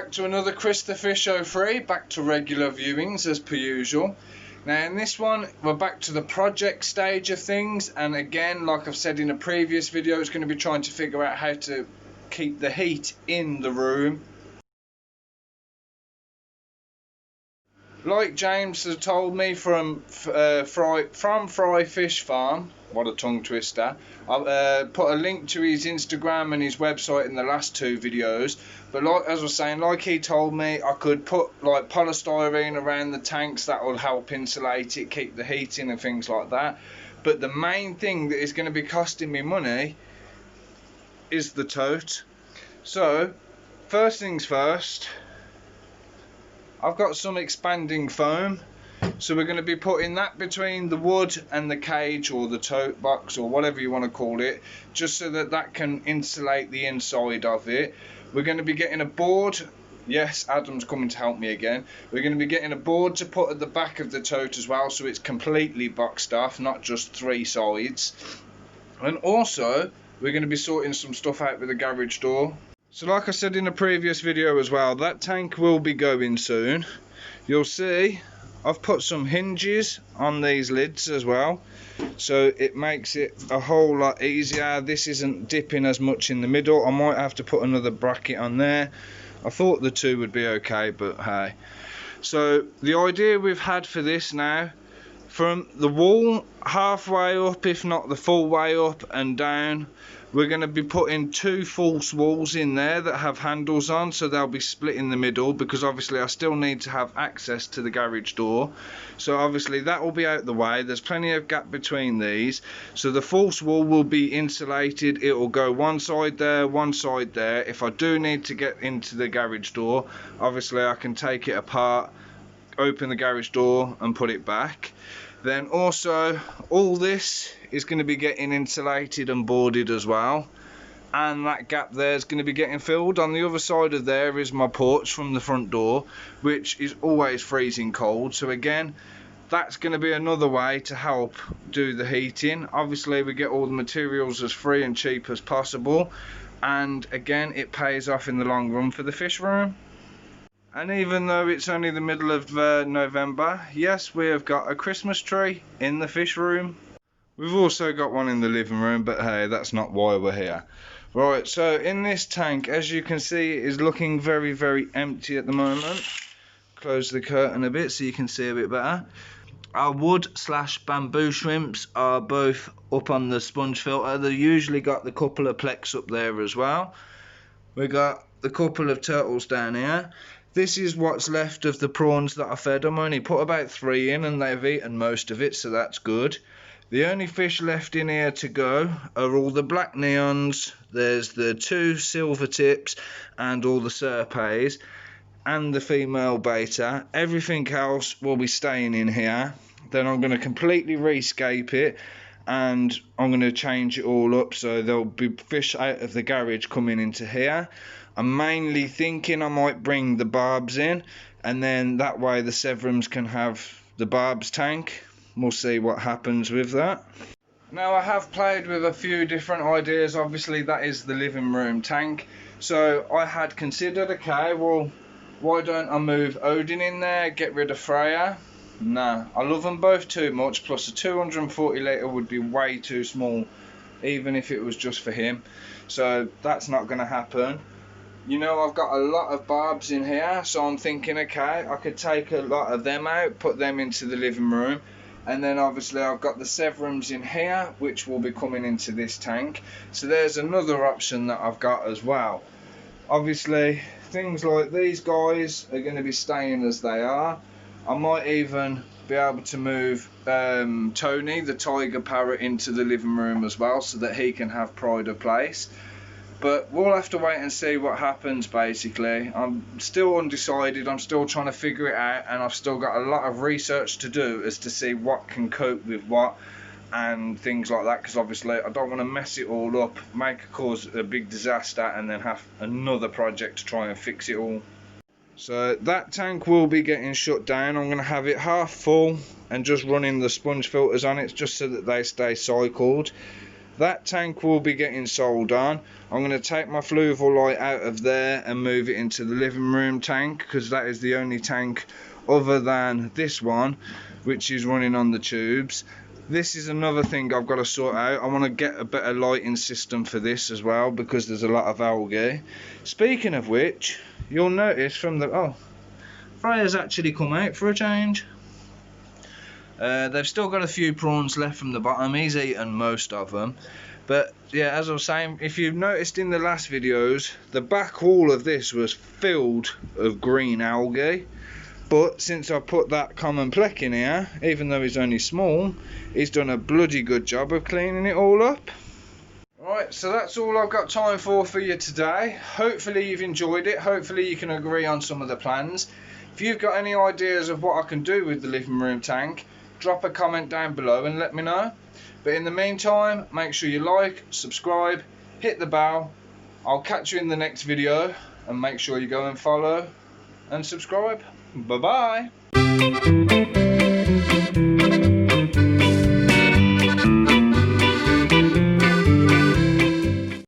back to another Chris the Fish 03, back to regular viewings as per usual. Now in this one we're back to the project stage of things, and again, like I've said in a previous video, it's going to be trying to figure out how to keep the heat in the room. Like James has told me from Fry Fish Farm, what a tongue twister, I've put a link to his Instagram and his website in the last two videos. But like as I was saying, like he told me, I could put like polystyrene around the tanks. That will help insulate it, keep the heat in and things like that. But the main thing that is going to be costing me money is the tote. So first things first, I've got some expanding foam, so we're going to be putting that between the wood and the cage, or the tote box, or whatever you want to call it, just so that that can insulate the inside of it. We're going to be getting a board. Yes, Adam's coming to help me again. We're going to be getting a board to put at the back of the tote as well, so it's completely boxed off, not just three sides. And also we're going to be sorting some stuff out with the garage door. So like I said in a previous video as well, that tank will be going soon. You'll see I've put some hinges on these lids as well, so it makes it a whole lot easier. This isn't dipping as much in the middle. I might have to put another bracket on there. I thought the two would be okay, but hey. So the idea we've had for this now, from the wall halfway up, if not the full way up and down, we're going to be putting two false walls in there that have handles on, so they'll be split in the middle, because obviously I still need to have access to the garage door. So obviously that will be out the way. There's plenty of gap between these, so the false wall will be insulated. It will go one side there, one side there. If I do need to get into the garage door, obviously I can take it apart, open the garage door and put it back. Then also all this is going to be getting insulated and boarded as well, and that gap there is going to be getting filled. On the other side of there is my porch from the front door, which is always freezing cold, so again that's going to be another way to help do the heating. Obviously we get all the materials as free and cheap as possible, and again it pays off in the long run for the fish room. And even though it's only the middle of November, yes, we have got a Christmas tree in the fish room. We've also got one in the living room, but hey, that's not why we're here. Right, so in this tank, as you can see, it is looking very, very empty at the moment. Close the curtain a bit so you can see a bit better. Our wood/bamboo shrimps are both up on the sponge filter. They've usually got the couple of plex up there as well. We got the couple of turtles down here. This is what's left of the prawns that I fed them. I only put about 3 in and they've eaten most of it, so that's good. The only fish left in here to go are all the black neons. There's the 2 silver tips and all the serpes and the female beta. Everything else will be staying in here. Then I'm going to completely rescape it, and I'm going to change it all up, so there'll be fish out of the garage coming into here. I'm mainly thinking I might bring the barbs in, and then that way the Severums can have the barbs tank. We'll see what happens with that. Now I have played with a few different ideas. Obviously that is the living room tank, so I had considered, okay, well, why don't I move Odin in there, get rid of Freya? Nah, I love them both too much, plus a 240 litre would be way too small, even if it was just for him, so that's not going to happen. You know, I've got a lot of barbs in here, so I'm thinking, okay, I could take a lot of them out, put them into the living room, and then obviously I've got the Severums in here, which will be coming into this tank. So there's another option that I've got as well. Obviously things like these guys are going to be staying as they are. I might even be able to move Tony, the tiger parrot, into the living room as well, so that he can have pride of place. But we'll have to wait and see what happens. Basically, I'm still undecided. I'm still trying to figure it out, and I've still got a lot of research to do as to see what can cope with what and things like that, because obviously I don't want to mess it all up, cause a big disaster, and then have another project to try and fix it all. So that tank will be getting shut down. I'm going to have it half full and just running the sponge filters on it, just so that they stay cycled. That tank will be getting sold on. I'm going to take my fluval light out of there and move it into the living room tank, because that is the only tank other than this one which is running on the tubes. This is another thing I've got to sort out. I want to get a better lighting system for this as well, because there's a lot of algae. Speaking of which, you'll notice from the Freya's actually come out for a change. They've still got a few prawns left from the bottom. He's eaten most of them. But yeah, as I was saying, if you've noticed in the last videos, the back wall of this was filled of green algae. But since I put that common plec in here, even though he's only small, he's done a bloody good job of cleaning it all up. Right, so that's all I've got time for you today. Hopefully you've enjoyed it. Hopefully you can agree on some of the plans. If you've got any ideas of what I can do with the living room tank, drop a comment down below and let me know. But in the meantime, make sure you like, subscribe, hit the bell. I'll catch you in the next video, and make sure you go and follow and subscribe. Bye bye.